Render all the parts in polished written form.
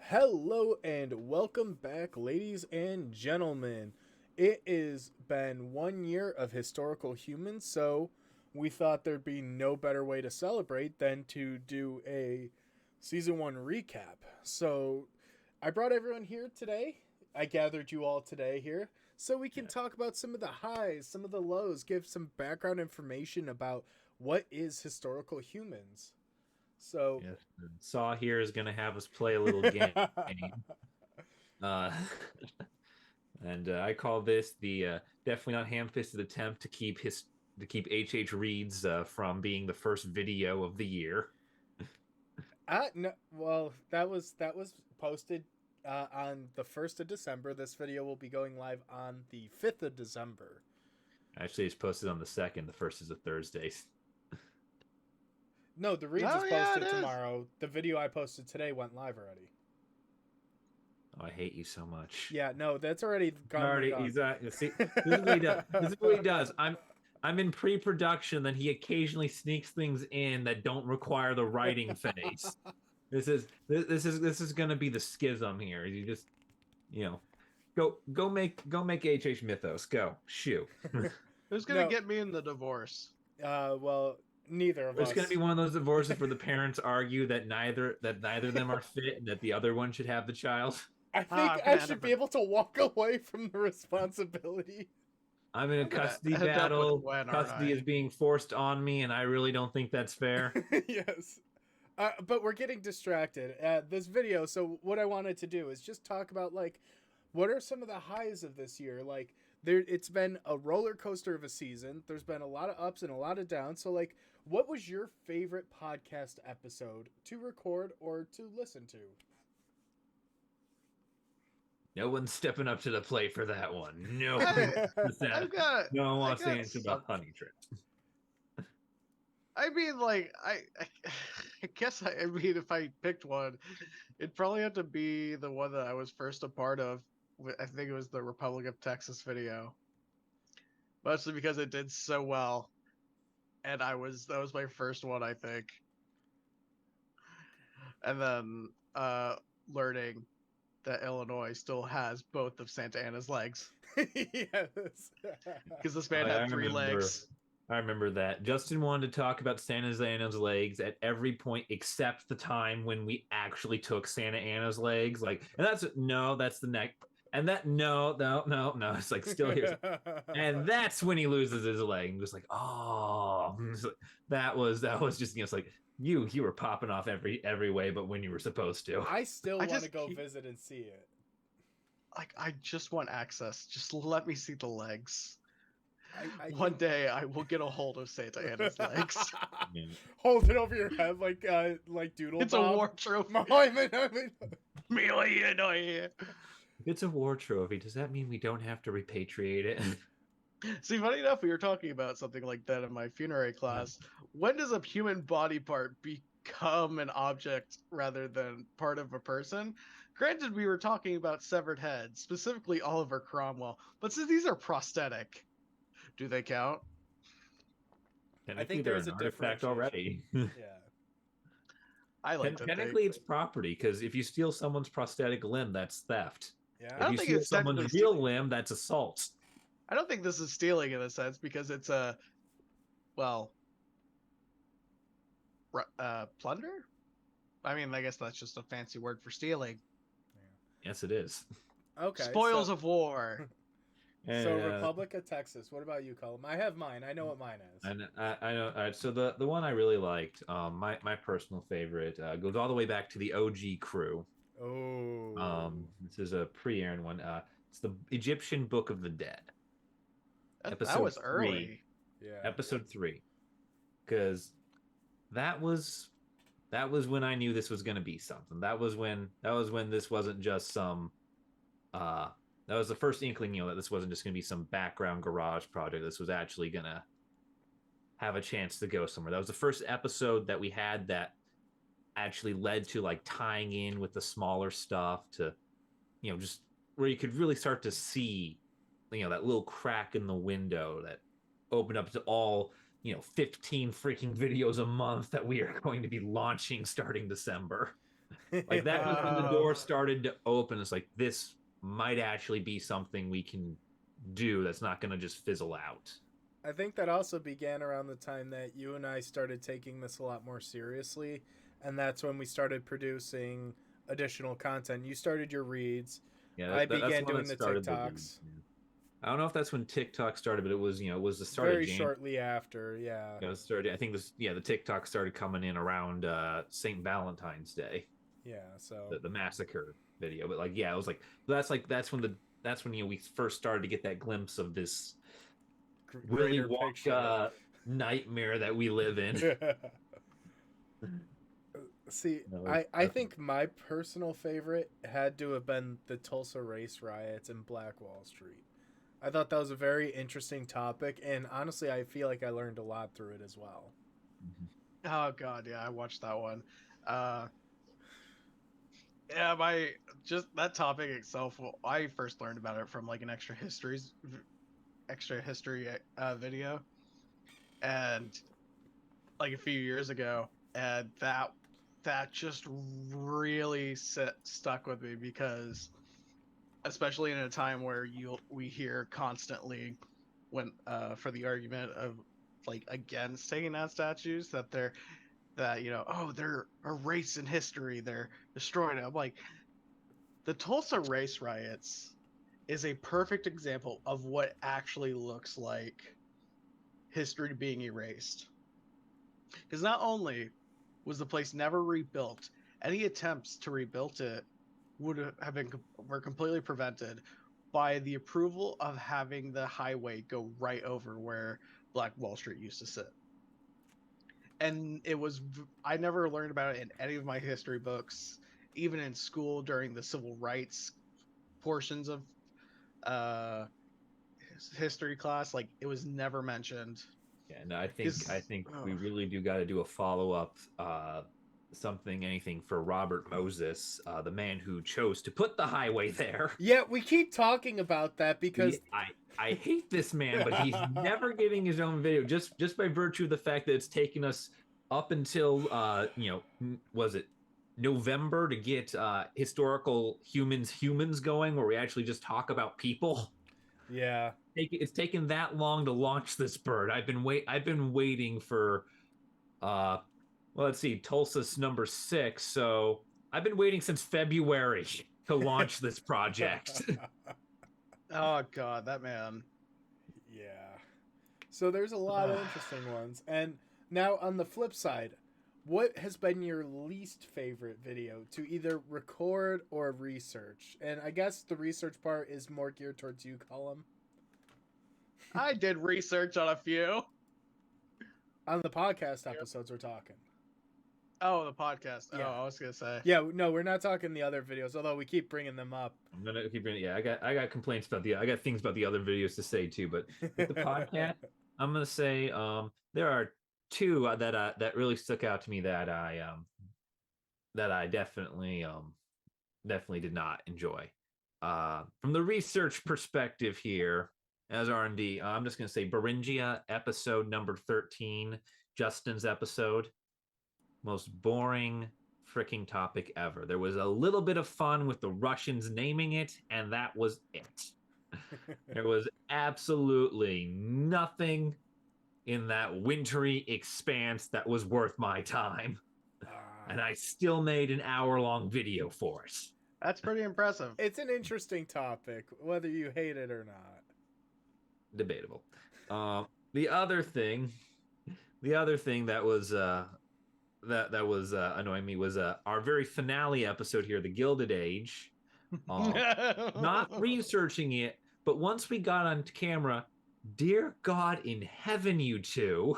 Hello and welcome back, ladies and gentlemen. It has been 1 year of historical humans, so we thought there'd be no better way to celebrate than to do a season one recap. So I brought everyone here today. I gathered you all today here so we can Yeah. talk about some of the highs, some of the lows, give some background information about what is historical humans. So Yes. Saw here is going to have us play a little game. Uh, and I call this the definitely not ham-fisted attempt to keep H.H. Reed's from being the first video of the year. No, well, that was posted on the 1st of December. This video will be going live on the 5th of December. Actually, it's posted on the second. The first is a Thursday. No, the Reads is Oh yeah, it posted is. tomorrow. The video I posted today went live already. Oh, I hate you so much. Yeah, no, that's already gone and Already, gone. see, this is what he does. This is what he does. I'm in pre-production, then he occasionally sneaks things in that don't require the writing phase. This is going to be the schism here. You just you know go make HH Mythos. Go shoo. Who's gonna No, get me in the divorce? well, neither of It's going to be us. one of those divorces where the parents argue that neither of them are fit and that the other one should have the child. I think I'm I gonna end should up. be able to walk away from the responsibility. I'm in a I'm gonna custody end up with battle. Gwen, aren't Custody I? is being forced on me, and I really don't think that's fair. Yes. But we're getting distracted. This video, so what I wanted to do is just talk about like what are some of the highs of this year? Like it's been a roller coaster of a season. There's been a lot of ups and a lot of downs. So like what was your favorite podcast episode to record or to listen to? No one's stepping up to the plate for that one. No one I, wants to I've set- got. no one I wants to got answer the some. honey trip. I mean, like, I guess I mean, if I picked one, it'd probably have to be the one that I was first a part of. I think it was the Republic of Texas video, mostly because it did so well, and that was my first one, I think. And then learning that Illinois still has both of Santa Anna's legs Yes. because this Oh, man yeah, had three legs. I remember that. Justin wanted to talk about Santa Anna's legs at every point except the time when we actually took Santa Anna's legs. Like, and that's the neck. And that no. It's like still here. And that's when he loses his leg. And just like, oh, that was just it's like you were popping off every way, but when you were supposed to. I still I want to just go keep visit and see it. like I just want access. Just let me see the legs. I One day I will get a hold of Santa Anna's legs. Man, Hold it over your head like Doodle It's a Bob. war trophy. I if it's a war trophy, does that mean we don't have to repatriate it? See, funny enough, we were talking about something like that in my funerary class. When does a human body part become an object rather than part of a person? Granted, we were talking about severed heads, specifically Oliver Cromwell, but since these are prosthetic, do they count? Technically, think they're there's an a artifact differentiation. already. Yeah. I like to think. Technically, it's property because if you steal someone's prosthetic limb, that's theft. Yeah. I If don't you think steal it's technically someone's real stealing. limb, that's assault. I don't think this is stealing in a sense because it's a, well, plunder? I mean, I guess that's just a fancy word for stealing. Yes, it is. Okay. Spoils of war. So And, Republic of Texas. What about you, Colum? I have mine. I know what mine is. and I know. All right, so the one I really liked, my personal favorite, goes all the way back to the OG crew. Oh. This is a pre-airing one. It's the Egyptian Book of the Dead, That episode was three. early. Yeah. Episode three, because that was when I knew this was going to be something. That was when this wasn't just some. That was the first inkling, that this wasn't just going to be some background garage project. This was actually going to have a chance to go somewhere. That was the first episode that we had that actually led to like tying in with the smaller stuff to, just where you could really start to see, that little crack in the window that opened up to all, 15 freaking videos a month that we are going to be launching starting December. Like that was when the Oh. door started to open. It's like this might actually be something we can do that's not going to just fizzle out. I think that also began around the time that you and I started taking this a lot more seriously, and that's when we started producing additional content. You started your reads. Yeah, I that's began when doing it the started. TikToks Yeah. I don't know if that's when TikTok started, but it was it was the start of very January. shortly after. Yeah. It started. I think this the TikTok started coming in around St. Valentine's Day, Yeah. So the massacre video. But it was that's when we first started to get that glimpse of this Willy greater picture. Wonka nightmare that we live in. See, No, I think my personal favorite had to have been the Tulsa race riots in Black Wall Street. I thought that was a very interesting topic, and honestly, I feel like I learned a lot through it as well. Oh god, yeah, I watched that one. Uh, yeah, my just that topic itself. I first learned about it from like an extra history video, and like a few years ago, and that just really stuck with me because, especially in a time where we hear constantly when for the argument of like against taking down statues that they're a race in history, they're destroying it. I'm like, the Tulsa race riots is a perfect example of what actually looks like history being erased. Because not only was the place never rebuilt, any attempts to rebuild it were completely prevented by the approval of having the highway go right over where Black Wall Street used to sit. And I never learned about it in any of my history books, even in school during the civil rights portions of uh history class. Like, it was never mentioned. Yeah, no, I Because think we really do got to do a follow up, anything for Robert Moses, the man who chose to put the highway there. Yeah, we keep talking about that because I hate this man, but he's never getting his own video just by virtue of the fact that it's taken us up until was it November to get historical humans going, where we actually just talk about people. yeah. It's taken that long to launch this bird. I've been waiting for well, let's see, Tulsa's number 6, so I've been waiting since February to launch this project. oh god, that man. Yeah. So there's a lot of interesting ones. And now on the flip side, what has been your least favorite video to either record or research? And I guess the research part is more geared towards you, Colum. I did research on a few. On the podcast episodes, we're talking. Oh, the podcast. Yeah. Oh, I was gonna say. Yeah, no, we're not talking the other videos, although we keep bringing them up. I'm gonna keep bringing. Yeah, I got complaints about I got things about the other videos to say too, but with the podcast, I'm gonna say there are two that really stuck out to me that I definitely did not enjoy. From the research perspective here, as R&D, I'm just gonna say Beringia episode number 13, Justin's episode. Most boring freaking topic ever. There was a little bit of fun with the Russians naming it, and that was it. There was absolutely nothing in that wintry expanse that was worth my time. And I still made an hour-long video for it. That's pretty impressive. It's an interesting topic, whether you hate it or not. Debatable. The other thing that was that was annoying me was our very finale episode here, the Gilded Age. Not researching it, but once we got on camera, dear God in heaven, you two.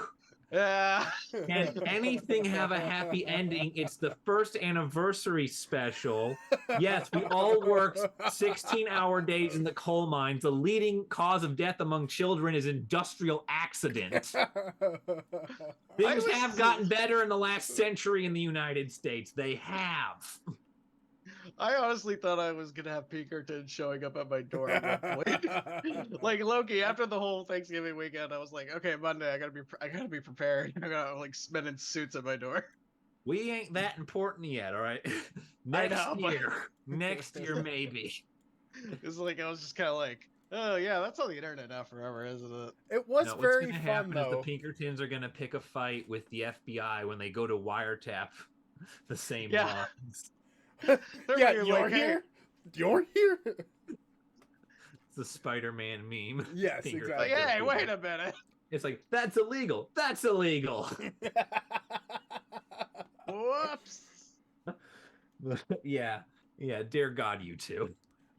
Can anything have a happy ending? It's the first anniversary special. Yes, we all worked 16-hour days in the coal mines. The leading cause of death among children is industrial accident. Things have gotten better in the last century in the United States. They have. I honestly thought I was gonna have Pinkerton showing up at my door at one point. Like Loki, after the whole Thanksgiving weekend, I was like, okay, Monday, I gotta be prepared. I got like men in suits at my door. We ain't that important yet, all right? I Next know, but year. Next year, maybe. it's like I was just kind of like, oh yeah, that's on the internet now forever, isn't it? It was No, what's very going to fun happen is the though. Pinkertons are going to pick a fight with the FBI when they go to wiretap the same Yeah. lines. They're Yeah, being you're like, hey, here. You're here. It's the Spider-Man meme. Yes, Pinkertons like, exactly. hey, are wait evil. a minute. It's like, that's illegal. That's illegal. Whoops. Yeah. Yeah. Dear God, you two.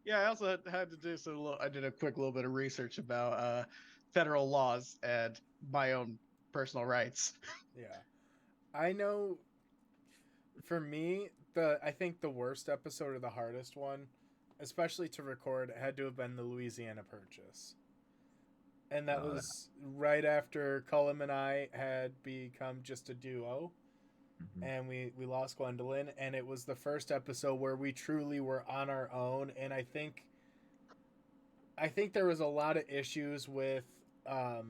Yeah, I also had to do I did a quick little bit of research about federal laws and my own personal rights. Yeah, I know. For me, I think the worst episode or the hardest one, especially to record, had to have been the Louisiana Purchase, and that was right after Colum and I had become just a duo, and we lost Gwendolyn, and it was the first episode where we truly were on our own, and I think there was a lot of issues with The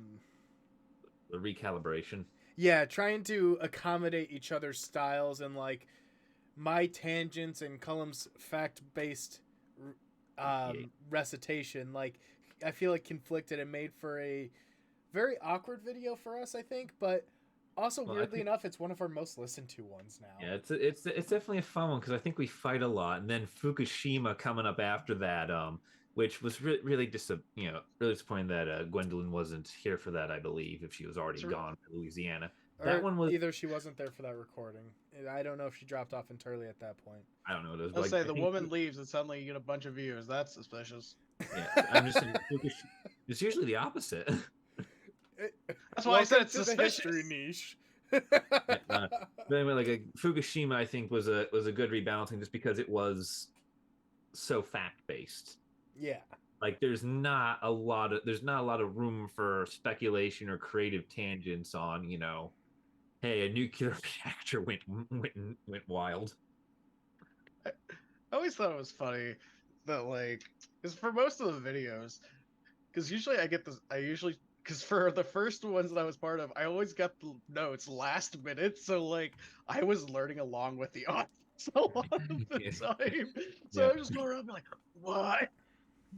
recalibration. yeah, trying to accommodate each other's styles and like my tangents and Cullum's fact-based recitation, like I feel like conflicted and made for a very awkward video for us, I think, but also weirdly enough, it's one of our most listened to ones now. Yeah, it's definitely a fun one because I think we fight a lot, and then Fukushima coming up after that, which was really just really disappointing that Gwendolyn wasn't here for that. I believe if she was already gone to Louisiana. That one was either she wasn't there for that recording. I don't know if she dropped off entirely at that point. I don't know what it was. I'll Like, say the woman leaves and suddenly you get a bunch of views. That's suspicious. Yeah, I'm just saying, it's usually the opposite. That's why I said it's to suspicious. the history niche. But anyway, like Fukushima, I think was a good rebalancing just because it was so fact based. Yeah. Like there's not a lot of room for speculation or creative tangents on, hey, a nuclear reactor went wild. I always thought it was funny that like, because for most of the videos, because usually because for the first ones that I was part of, I always got the notes last minute, so like I was learning along with the audience a lot of the time. So Yeah. I just go around and be like, what?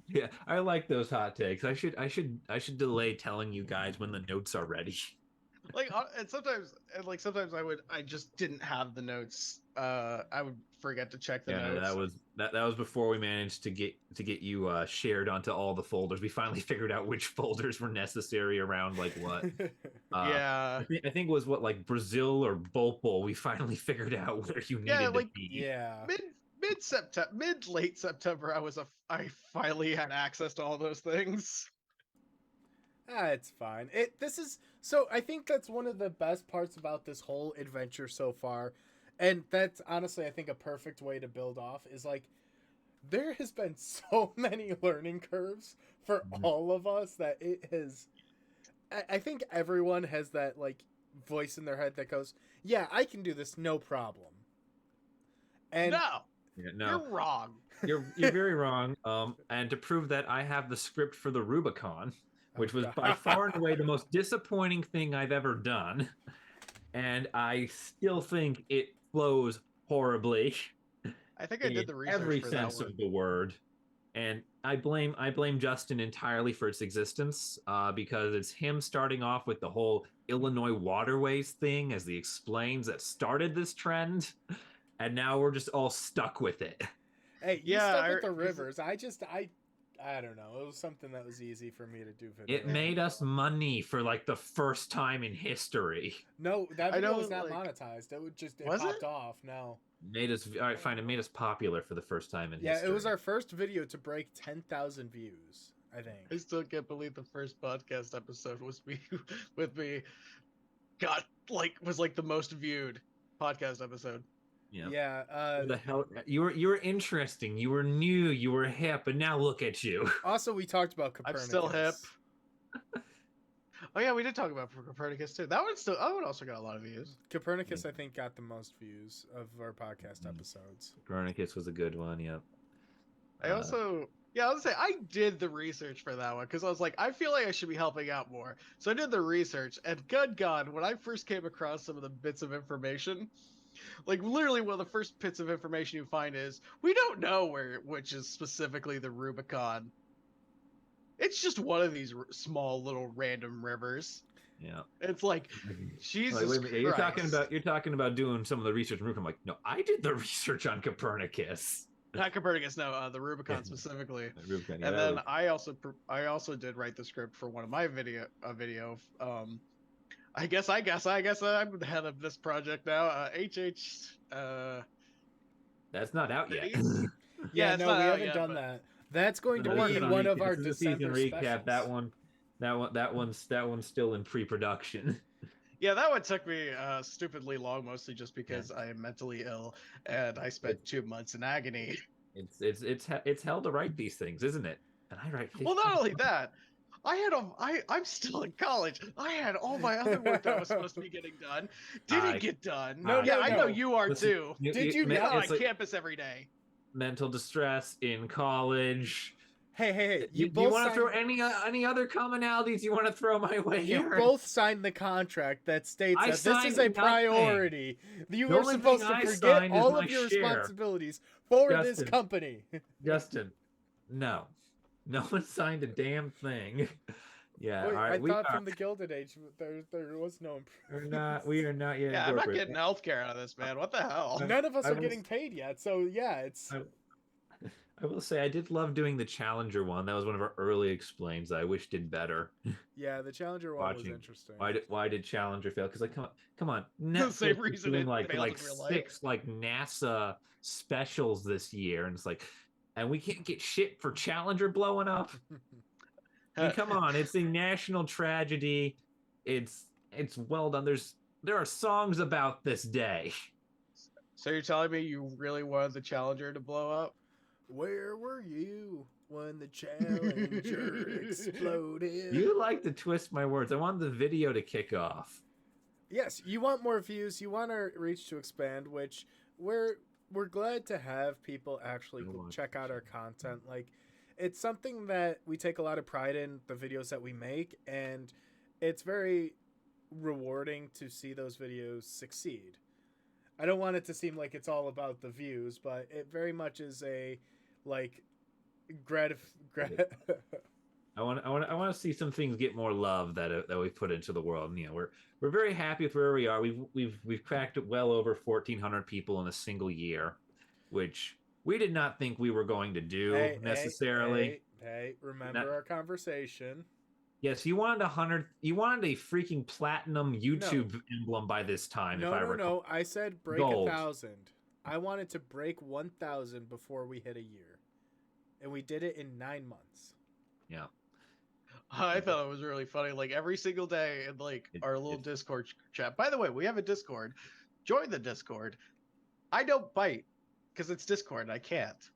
Yeah, I like those hot takes. I should delay telling you guys when the notes are ready. And sometimes I just didn't have the notes. I would forget to check the notes. That was before we managed to get you shared onto all the folders. We finally figured out which folders were necessary around like what. Yeah, I think it was what, like Brazil or Bopal. We finally figured out where you needed to be. Yeah. Late September, I finally had access to all those things. It's fine. I think that's one of the best parts about this whole adventure so far. And that's honestly, I think, a perfect way to build off is like, there has been so many learning curves for all of us that it has. I think everyone has that like voice in their head that goes, yeah, I can do this, no problem. And no, you're wrong. You're very wrong. And to prove that, I have the script for the Rubicon, which was by far and away the most disappointing thing I've ever done. And I still think it flows horribly. I think I did the research every for sense that one. of the word. And I blame Justin entirely for its existence, because it's him starting off with the whole Illinois waterways thing as he explains that started this trend, and now we're just all stuck with it. Hey, you stuck with the rivers. I don't know. It was something that was easy for me to do. It made us money for like the first time in history. No, that video was not monetized. It popped off. No. Made us all right. Fine. It made us popular for the first time in history. Yeah, it was our first video to break 10,000 views. I think. I still can't believe the first podcast episode was me with me. Was like the most viewed podcast episode. Yeah. The hell, you were interesting. You were new. You were hip, and now look at you. Also, we talked about Copernicus. I'm still hip. Oh yeah, we did talk about Copernicus too. That one also got a lot of views. Copernicus, I think, got the most views of our podcast episodes. Copernicus was a good one. Yep. I was gonna say I did the research for that one because I was like, I feel like I should be helping out more. So I did the research, and good God, when I first came across some of the bits of information, Like literally, one of the first bits of information you find is we don't know which is specifically the Rubicon. It's just one of these small little random rivers. Yeah. It's like, Jesus wait a minute. Christ. You're talking about doing some of the research on Rubicon. I'm like, no, I did the research on Copernicus. Not Copernicus, no, the Rubicon specifically. Rubicon, And then I also did write the script for one of my video. I guess I'm the head of this project now. That's not out yet. Yeah, it's no, not we out haven't yet, done but that. That's going to We're be working on one it. of our This is a December season recap. specials. That one's still in pre-production. yeah, that one took me stupidly long, mostly just because I am mentally ill and I spent 2 months in agony. It's hell to write these things, isn't it? And I write. Well, not only that, I'm still in college. I had all my other work that was supposed to be getting done. Didn't get done. No, yeah, no, I know no. you are Listen, too. Did you You're not? not on campus every day. Mental distress in college. Hey, You both want to throw signed, any other commonalities you want to throw my way you here? both signed the contract that states I that this is signed a nothing. priority. You The were only supposed thing to I forget signed is all my of your share. responsibilities for this Justin. company. Justin, no one signed a damn thing. Yeah, Wait, all right, I we thought are, from the Gilded Age there was no improvement. we are not yet. Yeah, I'm not incorporated. getting healthcare out of this, man. What the hell? None of us I are was- getting paid yet, so yeah, it's I will say I did love doing the Challenger one. That was one of our early explains that I wish did better. yeah. The Challenger one was Watching. interesting. Why did Challenger fail? Because like come on, The Netflix same is reason doing it like failed in real life. 6 like NASA specials this year, and it's like, and we can't get shit for Challenger blowing up. I mean, come on, it's a national tragedy. It's well done. There are songs about this day. So you're telling me you really wanted the Challenger to blow up? Where were you when the Challenger exploded? You like to twist my words. I want the video to kick off. Yes, you want more views. You want our reach to expand, which we're glad to have people actually check out our content. Like, it's something that we take a lot of pride in, the videos that we make, and it's very rewarding to see those videos succeed. I don't want it to seem like it's all about the views, but it very much is a like I want to see some things get more love that we've put into the world. And, you know, we're very happy with where we are. We've cracked well over 1,400 people in a single year, which we did not think we were going to do necessarily. Hey, remember our conversation. Yes, you wanted 100. You wanted a freaking platinum YouTube emblem by this time. No. I said break Gold. 1,000. I wanted to break 1,000 before we hit a year, and we did it in 9 months. Yeah. I thought it was really funny. Like every single day in like our little Discord chat. By the way, we have a Discord. Join the Discord. I don't bite because it's Discord. And I can't.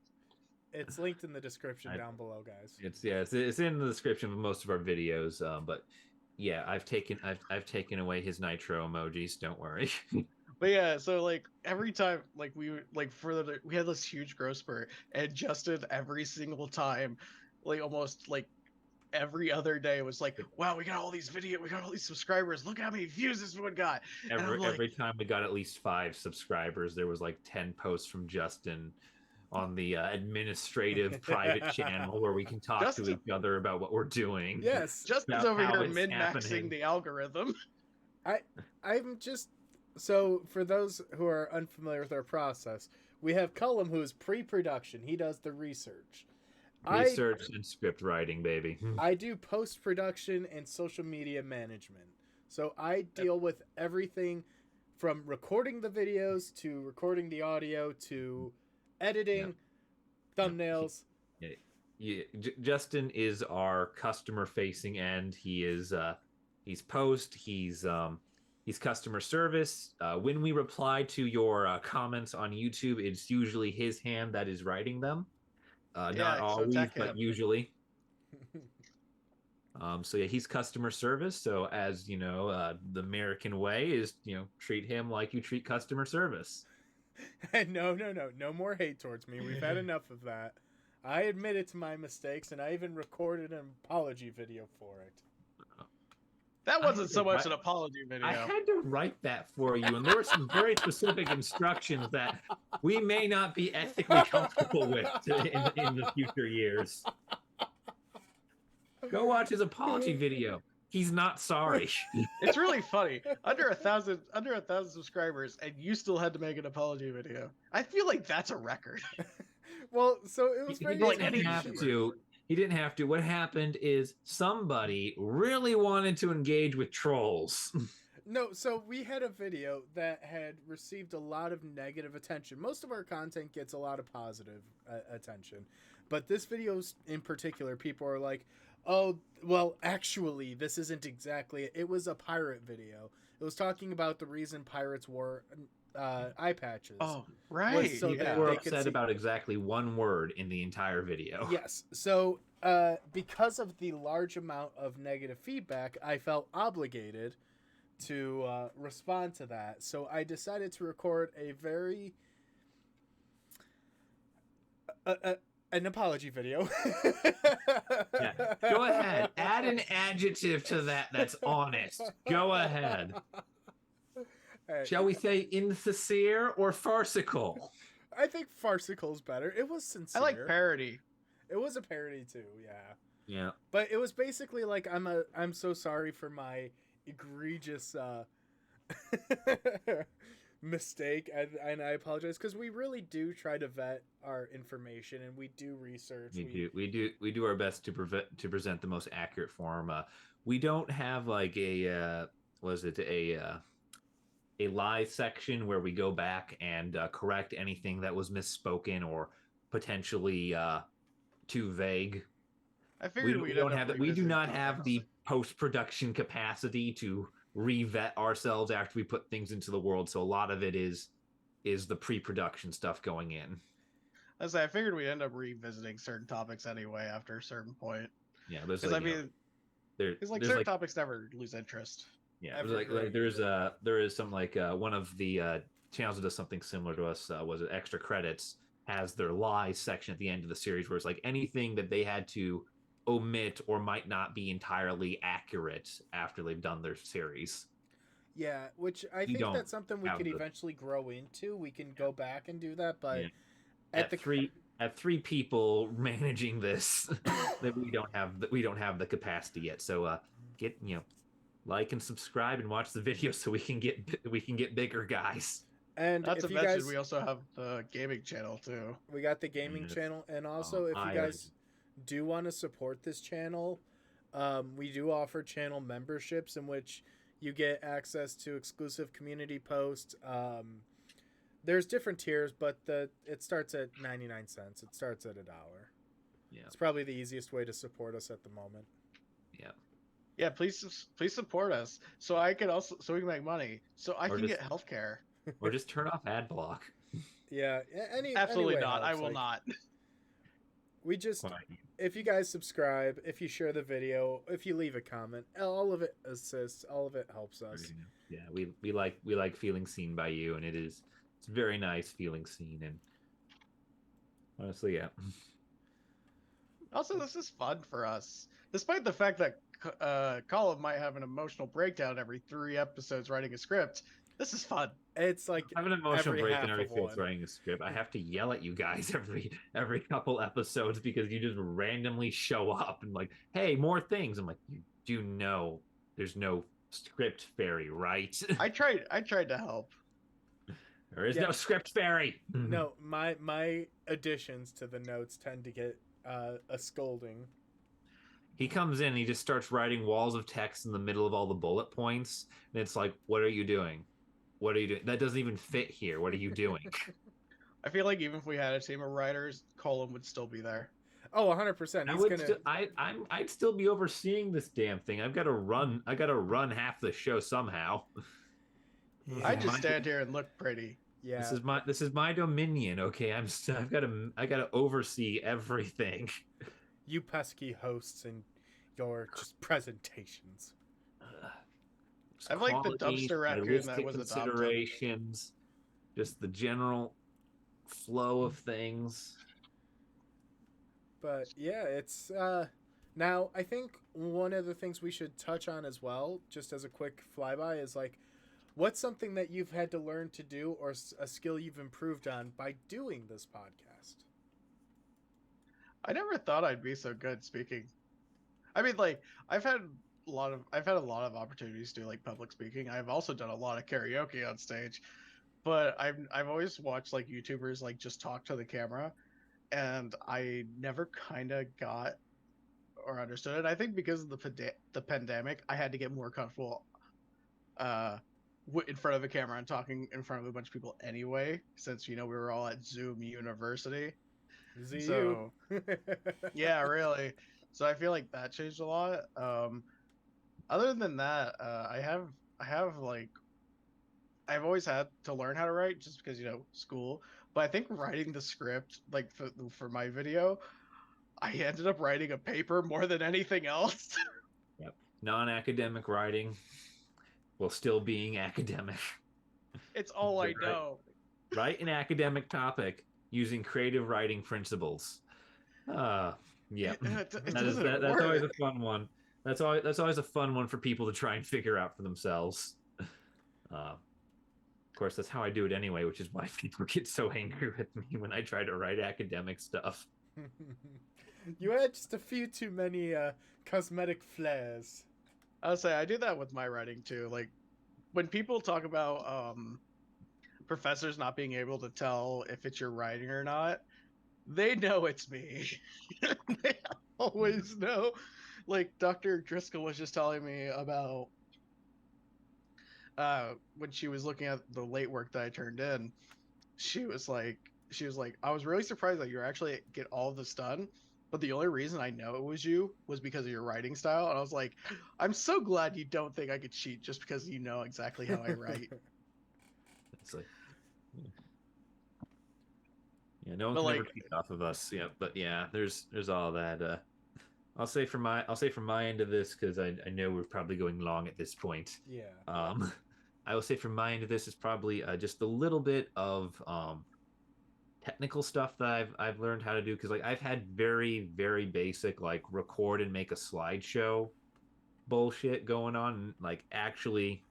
It's linked in the description down below, guys. It's in the description of most of our videos. But yeah, I've taken away his nitro emojis. Don't worry. But yeah, so like every time, like we had this huge growth spurt, and Justin every single time, like almost like every other day was like, wow, we got all these subscribers. Look how many views this one got. Every time we got at least 5 subscribers, there was like 10 posts from Justin on the administrative private channel where we can talk to each other about what we're doing. Yes, Justin's over here min-maxing the algorithm. I'm just so for those who are unfamiliar with our process, we have Colum, who is pre-production. He does the research. Research and script writing, baby. I do post-production and social media management. So I deal with everything from recording the videos to recording the audio to editing, thumbnails. Justin is our customer-facing end. He's post. He's customer service. When we reply to your comments on YouTube, it's usually his hand that is writing them. Not always, but usually. So yeah, he's customer service. So as you know, the American way is, treat him like you treat customer service. No more hate towards me. We've had enough of that. I admitted to my mistakes, and I even recorded an apology video for it. That I wasn't had so to much write- an apology video. I had to write that for you, and there were some very specific instructions that we may not be ethically comfortable with in the future years. Go watch his apology video. He's not sorry. It's really funny. Under 1,000 subscribers, and you still had to make an apology video. I feel like that's a record. Well, so it was He very like didn't any have YouTuber. to. He didn't have to. What happened is somebody really wanted to engage with trolls. No, so we had a video that had received a lot of negative attention. Most of our content gets a lot of positive attention, but this video in particular, people are like, "Oh, well, actually, this isn't exactly it. It was a pirate video. It was talking about the reason pirates wore eye patches." Oh, right. so People that were they could upset see- about exactly one word in the entire video. Yes. So, because of the large amount of negative feedback, I felt obligated to respond to that. So I decided to record a very an apology video. Yeah. Go ahead. Add an adjective to that that's honest. Go ahead. Hey, Shall we say insincere or farcical? I think farcical's better. It was sincere. I like parody. It was a parody too, yeah. Yeah. But it was basically like I'm so sorry for my egregious mistake, and I apologize because we really do try to vet our information and we do research. We do our best to present the most accurate form. We don't have like a a live section where we go back and correct anything that was misspoken or potentially too vague. I figured we don't have that. We do not have the post-production capacity to revet ourselves after we put things into the world. So a lot of it is the pre-production stuff going in. I figured we'd end up revisiting certain topics anyway after a certain point. Yeah, there's Because like, certain topics never lose interest. yeah, there is some like one of the channels that does something similar to us was it Extra Credits has their lies section at the end of the series where it's like anything that they had to omit or might not be entirely accurate after they've done their series. Yeah, which I think that's something we could eventually grow into. We can go back and do that, but yeah. at three people managing this, that we don't have the capacity yet. So get like and subscribe and watch the video so we can get bigger, guys. And not to you mention, guys, we also have the gaming channel too. We got the gaming channel, and also if you guys do want to support this channel, we do offer channel memberships in which you get access to exclusive community posts. There's different tiers, but it starts at 99 cents. It starts at $1. Yeah, it's probably the easiest way to support us at the moment. Yeah, please support us so we can make money, so I can get healthcare. Or just turn off ad block. Yeah, absolutely anyway not. helps. I will not. We just, if you guys subscribe, if you share the video, if you leave a comment, all of it assists. All of it helps us. Yeah, we like feeling seen by you, and it's very nice feeling seen, and honestly, yeah. Also, this is fun for us, despite the fact that Colum might have an emotional breakdown every 3 episodes writing a script. This is fun. It's like I have an emotional breakdown every 4 writing a script. I have to yell at you guys every couple episodes because you just randomly show up and like, hey, more things. I'm like, you do know there's no script fairy, right? I tried to help. There is no script fairy. No, my additions to the notes tend to get a scolding. He comes in and he just starts writing walls of text in the middle of all the bullet points, and it's like, what are you doing? What are you doing? That doesn't even fit here. What are you doing? I feel like even if we had a team of writers, Colum would still be there. Oh, 100%. I'd still be overseeing this damn thing. I've got to run half the show somehow. Yeah. I just stand here and look pretty. Yeah. This is my dominion. Okay, I've got to oversee everything. You pesky hosts and your just presentations. I like the dumpster raccoon that was considerations, just the general flow of things. But yeah, it's Now, I think one of the things we should touch on as well, just as a quick flyby, is like, what's something that you've had to learn to do or a skill you've improved on by doing this podcast? I never thought I'd be so good speaking. I mean, like, I've had a lot of opportunities to do like public speaking. I've also done a lot of karaoke on stage, but I've always watched like YouTubers like just talk to the camera, and I never kind of got or understood it. I think because of the pandemic, I had to get more comfortable uh in front of a camera and talking in front of a bunch of people anyway, since we were all at Zoom University. ZU. So yeah, really. So I feel like that changed a lot. Other than that, I have like I've always had to learn how to write just because school. But I think writing the script like for my video, I ended up writing a paper more than anything else. Yep. Non-academic writing while still being academic. It's all I know. Write an academic topic using creative writing principles. Yeah. That's always a fun one. That's always a fun one for people to try and figure out for themselves. Of course, that's how I do it anyway, which is why people get so angry with me when I try to write academic stuff. You had just a few too many cosmetic flares. I'll say I do that with my writing too. Like when people talk about professors not being able to tell if it's your writing or not, they know it's me. They always know. Like Dr. Driscoll was just telling me about when she was looking at the late work that I turned in. She was like, I was really surprised that you actually get all of this done. But the only reason I know it was you was because of your writing style. And I was like, I'm so glad you don't think I could cheat just because you know exactly how I write. It's like, yeah, no one can ever cheat off of us. Yeah, but yeah, there's all that. I'll say from my end of this, because I know we're probably going long at this point. Yeah. I will say from my end of this is probably just a little bit of technical stuff that I've learned how to do, because like I've had very very basic like record and make a slideshow bullshit going on, like actually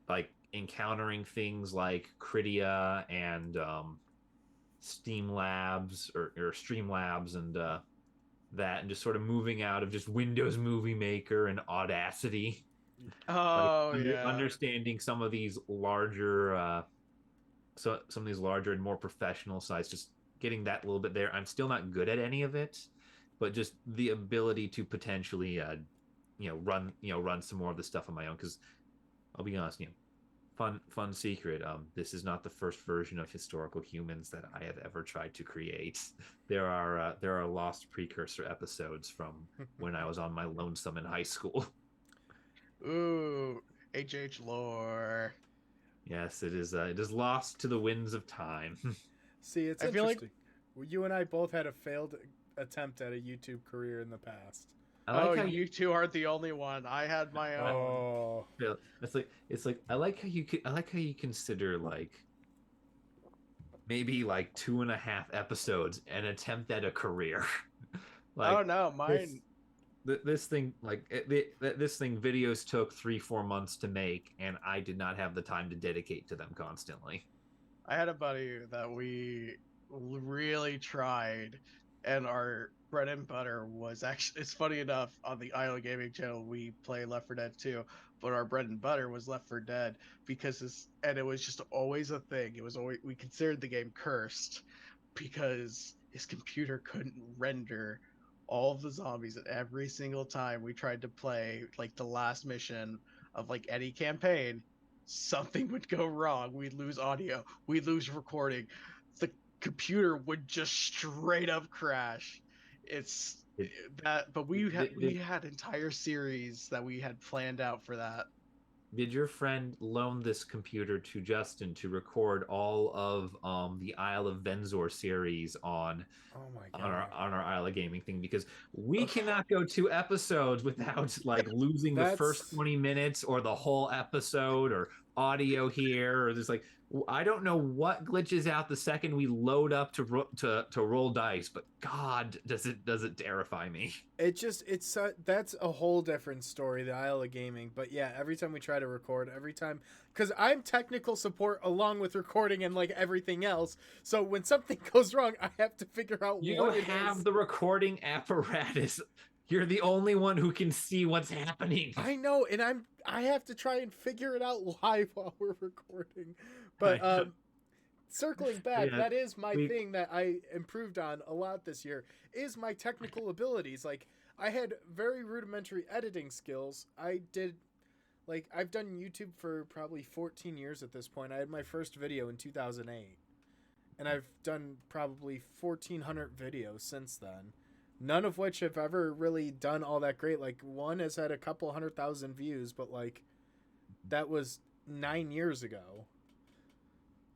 like encountering things like Critia and Steam or Streamlabs and that, and just sort of moving out of just Windows Movie Maker and Audacity. Oh like, yeah. Understanding some of these larger some of these larger and more professional sites, just getting that little bit there. I'm still not good at any of it, but just the ability to potentially run some more of the stuff on my own, because I'll be honest, fun secret, this is not the first version of Historical Humans that I have ever tried to create. There are lost precursor episodes from when I was on my lonesome in high school. Ooh, HH lore. Yes, it is lost to the winds of time. See, it's interesting. You and I both had a failed attempt at a YouTube career in the past. I like how you two aren't the only one. I had my own. Oh, it's like I like how you consider like maybe like 2.5 episodes an attempt at a career. Like, oh no, mine. This thing this thing videos took 3-4 months to make, and I did not have the time to dedicate to them constantly. I had a buddy that we really tried, and our bread and butter was actually, it's funny enough, on the IO Gaming channel we play Left 4 Dead 2, but our bread and butter was Left 4 Dead, because it was just always a thing. It was always, we considered the game cursed because his computer couldn't render all of the zombies, and every single time we tried to play like the last mission of like any campaign, something would go wrong. We'd lose audio, we'd lose recording, the computer would just straight up crash. But we had entire series that we had planned out for that. Did your friend loan this computer to Justin to record all of the Isle of Venzor series on our Isle of Gaming thing? Because we cannot go 2 episodes without like losing the first 20 minutes or the whole episode or audio here, or just like I don't know what glitches out the second we load up to roll dice, but God, does it terrify me. That's a whole different story, the Isle of Gaming. But yeah, every time we try to record, every time, because I'm technical support along with recording and like everything else. So when something goes wrong, I have to figure out You what it have is. the recording apparatus. You're the only one who can see what's happening. I know, and I have to try and figure it out live while we're recording. But I know. circling back, Yeah, that is my we thing that I improved on a lot this year is my technical abilities. Like I had very rudimentary editing skills. I've done YouTube for probably 14 years at this point. I had my first video in 2008, and I've done probably 1,400 videos since then. None of which have ever really done all that great. Like one has had a couple 100,000 views, but like that was 9 years ago.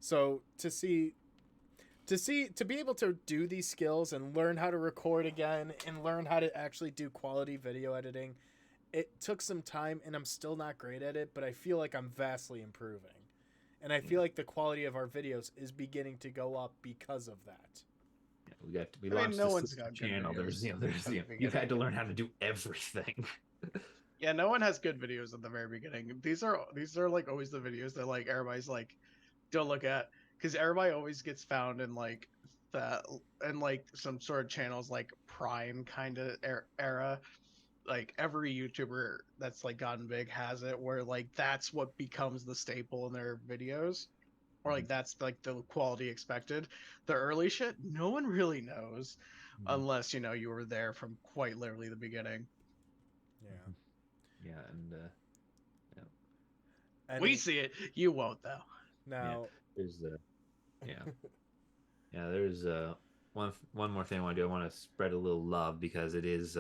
So to be able to do these skills and learn how to record again and learn how to actually do quality video editing, it took some time and I'm still not great at it, but I feel like I'm vastly improving. And I feel like the quality of our videos is beginning to go up because of that. we I mean, launched no this one's got good channel. videos There's at the you've had to beginning. learn how to do everything. Yeah, no one has good videos at the very beginning. These are like always the videos that like everybody's like don't look at because everybody always gets found in like that and like some sort of channels like Prime kind of era. Like every YouTuber that's like gotten big has it where like that's what becomes the staple in their videos. Or like that's like the quality expected. The early shit, no one really knows unless you were there from quite literally the beginning. Yeah. Yeah, and yeah, We Any see it, you won't though. yeah. now There's yeah, yeah. There's one more thing I want to do. I want to spread a little love because it's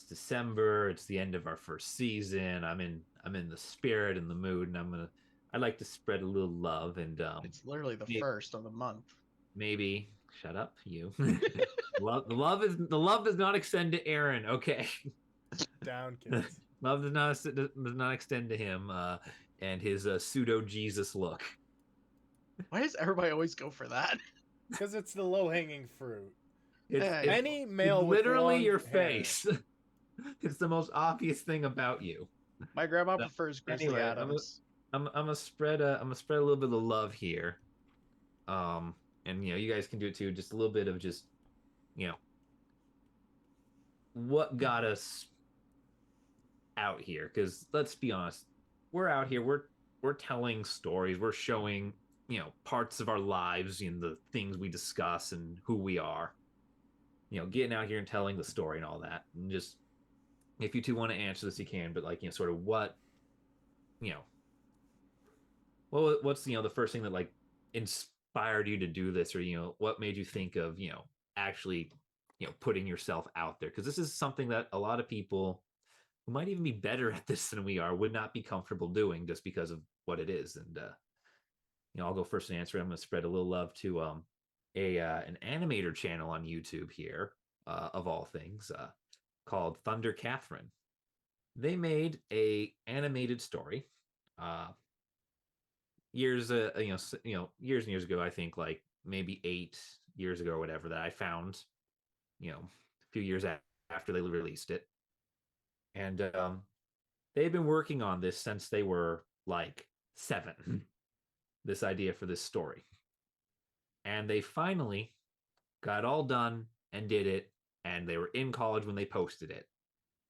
December. It's the end of our first season. I'm in the spirit and the mood, and I'd like to spread a little love and It's literally the maybe, first of the month. maybe shut up, you. The love does not extend to Aaron. Okay. down kids. Love does not extend to him and his pseudo Jesus look. Why does everybody always go for that? Because it's the low hanging fruit. It's Yeah, it's Any it's male with literally long your hair. face. It's the most obvious thing about you. my grandma So, prefers Grizzly anyway, Adams. I'm gonna spread a little bit of love here. Um, and you guys can do it too. Just a little bit of just you know what got us out here. Because let's be honest, we're out here. We're telling stories. We're showing parts of our lives and the things we discuss and who we are. Getting out here and telling the story and all that. And just if you two want to answer this, you can. But like sort of you know what's the first thing that like inspired you to do this, or what made you think of actually putting yourself out there, because this is something that a lot of people who might even be better at this than we are would not be comfortable doing just because of what it is. And I'll go first and answer. I'm going to spread a little love to an animator channel on YouTube here, of all things, called Thunder Catherine. They made a animated story years years and years ago. I think like maybe 8 years ago or whatever, that I found a few years after they released it. And they've been working on this since they were like 7, this idea for this story. And they finally got all done and did it. And they were in college when they posted it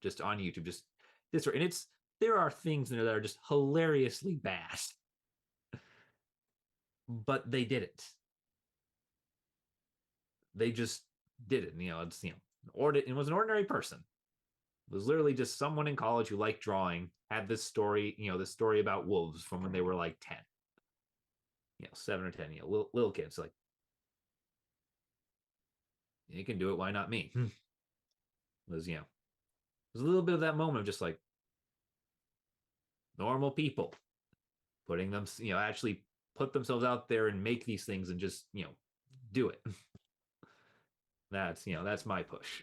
just on YouTube. Just this, and there are things in there that are just hilariously bad, but they did it. They just did it. It was an ordinary person. It was literally just someone in college who liked drawing, had this story, this story about wolves from when they were like 10, 7 or 10, little kids. Like, you can do it. Why not me? It was, it was a little bit of that moment of just like normal people putting them, actually put themselves out there and make these things and just, do it. That's my push.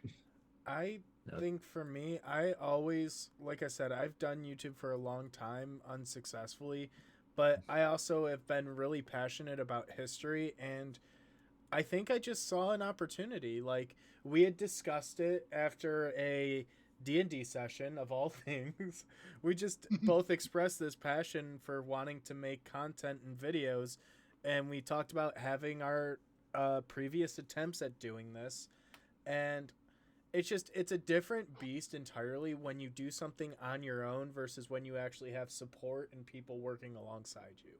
I think for me, I always, like I said, I've done YouTube for a long time unsuccessfully, but I also have been really passionate about history, and I think I just saw an opportunity. Like, we had discussed it after a D&D session of all things. We just both expressed this passion for wanting to make content and videos, and we talked about having our previous attempts at doing this. And it's a different beast entirely when you do something on your own versus when you actually have support and people working alongside you.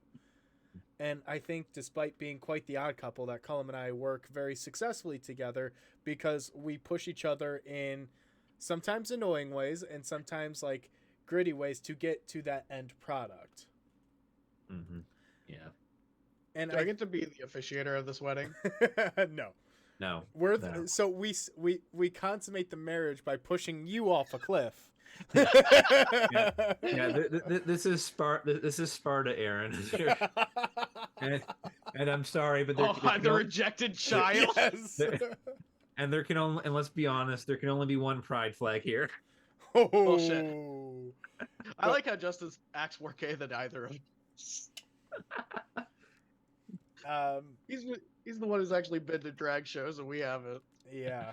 And I think, despite being quite the odd couple, that Colum and I work very successfully together because we push each other in sometimes annoying ways and sometimes like gritty ways to get to that end product. Mm-hmm. Yeah. And Do I get to be the officiator of this wedding? no, No. we're no. so we consummate the marriage by pushing you off a cliff. Yeah. This is Sparta. This is Sparta, Aaron. and I'm sorry, but I'm the rejected child. Yes. And there can only, and let's be honest, there can only be one pride flag here. Oh. Bullshit. I like how Justin's acts more gay than either of us. He's the one who's actually been to drag shows and we haven't. Yeah.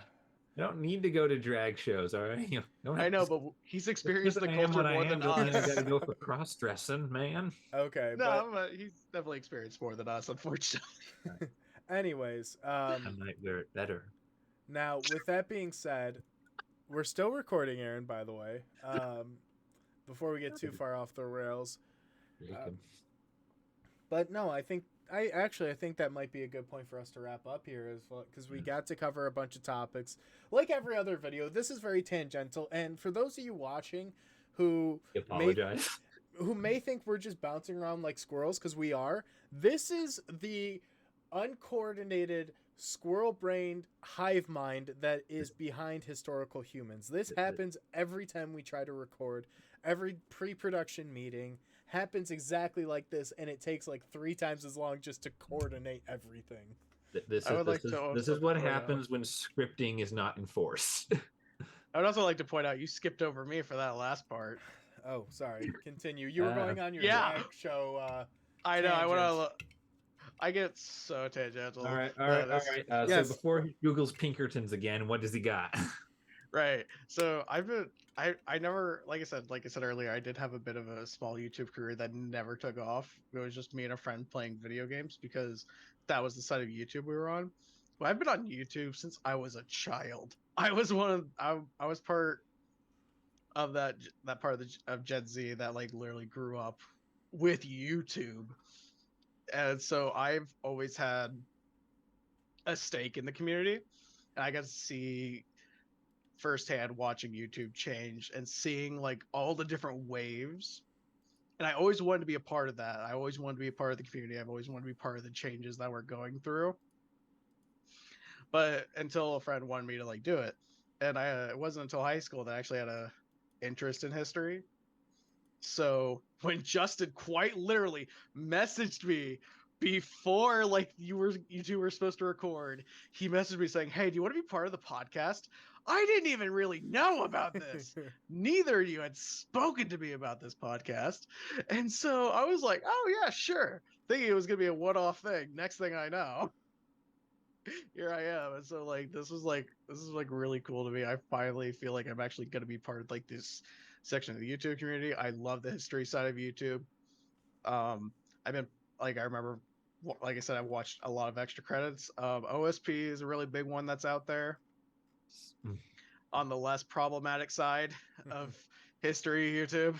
I don't need to go to drag shows, all right? I know, but he's experienced the culture more than us. I gotta go for cross dressing, man. Okay. No, but he's definitely experienced more than us, unfortunately. Anyways, I might wear it better. Now, with that being said, we're still recording, Aaron, by the way. Before we get too far off the rails. But no, I think that might be a good point for us to wrap up here as well, because we got to cover a bunch of topics. Like every other video, this is very tangential, and for those of you watching who may think we're just bouncing around like squirrels, because we are, this is the uncoordinated squirrel-brained hive mind that is behind Historical Humans. This happens every time we try to record. Every pre-production meeting happens exactly like this, and it takes like 3 times as long just to coordinate everything. This is what happens when scripting is not enforced. I would also like to point out you skipped over me for that last part. Oh, sorry. Continue. You were going on your drag show. I know. I get so tangential. All right. Yes. So before he Googles Pinkertons again, what does he got? Right. So I never, like I said earlier, I did have a bit of a small YouTube career that never took off. It was just me and a friend playing video games because that was the side of YouTube we were on. But I've been on YouTube since I was a child. I was I was part of that part of Gen Z that like literally grew up with YouTube. And so I've always had a stake in the community. And I got to see firsthand watching YouTube change and seeing like all the different waves. And I always wanted to be a part of that. I always wanted to be a part of the community. I've always wanted to be part of the changes that we're going through. But until a friend wanted me to like do it. And it wasn't until high school that I actually had a interest in history. So when Justin quite literally messaged me before like you two were supposed to record, he messaged me saying, "Hey, do you want to be part of the podcast?" I didn't even really know about this. Neither of you had spoken to me about this podcast. And so I was like, "Oh yeah, sure." Thinking it was going to be a one-off thing. Next thing I know, here I am. And so like this is really cool to me. I finally feel like I'm actually going to be part of like this section of the YouTube community. I love the history side of YouTube. I've been like, I remember, like I said, I've watched a lot of extra credits. OSP is a really big one that's out there on the less problematic side of history YouTube.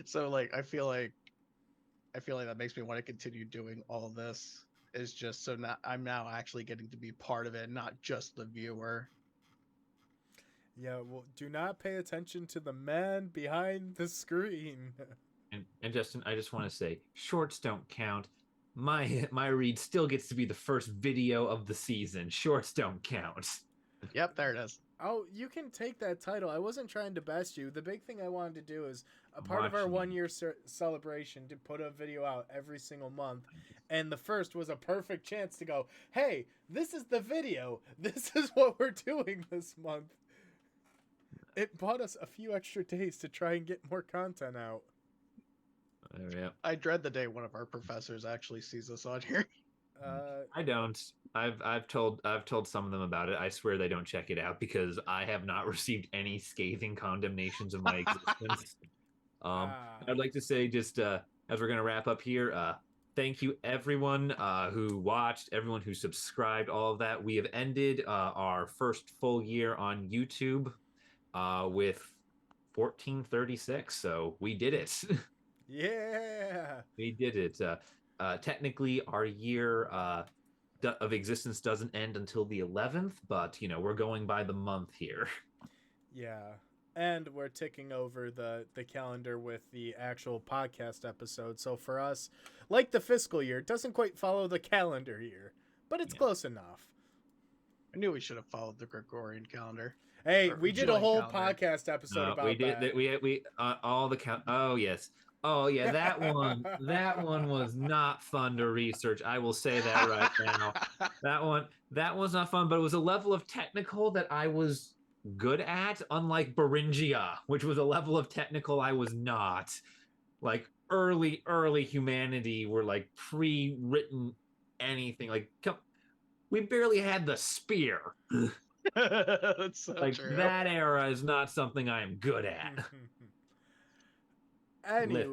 So like I feel like that makes me want to continue doing all of this. Is just so now I'm now actually getting to be part of it, not just the viewer. Yeah, well, do not pay attention to the man behind the screen. And Justin, I just want to say, shorts don't count. My read still gets to be the first video of the season. Shorts don't count. Yep, there it is. Oh, you can take that title. I wasn't trying to best you. The big thing I wanted to do is a part of our 1 year celebration to put a video out every single month. And the first was a perfect chance to go, hey, this is the video. This is what we're doing this month. It bought us a few extra days to try and get more content out. Yeah. I dread the day one of our professors actually sees us on here. I don't. I've told some of them about it. I swear they don't check it out because I have not received any scathing condemnations of my existence. ah, I'd like to say just as we're gonna wrap up here, thank you everyone who watched, everyone who subscribed, all of that. We have ended our first full year on YouTube with 1436, so we did it. yeah. We did it. Technically, our year of existence doesn't end until the 11th, but we're going by the month here. Yeah. And we're ticking over the calendar with the actual podcast episode. So for us, like the fiscal year, it doesn't quite follow the calendar year, but it's Yeah. close enough. I knew we should have followed the Gregorian calendar. Hey, Or we did a Julian whole calendar. podcast episode about We did that. that. We all the count. Oh yes. Oh yeah. That one. That one was not fun to research. I will say that right now. That one. That was not fun, but it was a level of technical that I was good at, unlike Beringia, which was a level of technical I was not. Like early humanity were like pre-written anything. Like we barely had the spear. That's so Like true. that era is not something I am good at. Anyway,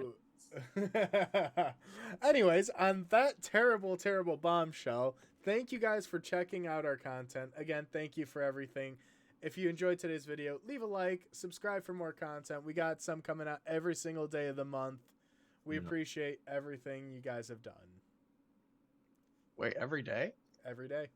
anyways, on that terrible, terrible bombshell, thank you guys for checking out our content. Again, thank you for everything. If you enjoyed today's video, leave a like, subscribe for more content. We got some coming out every single day of the month. We appreciate everything you guys have done Wait, every day? every day.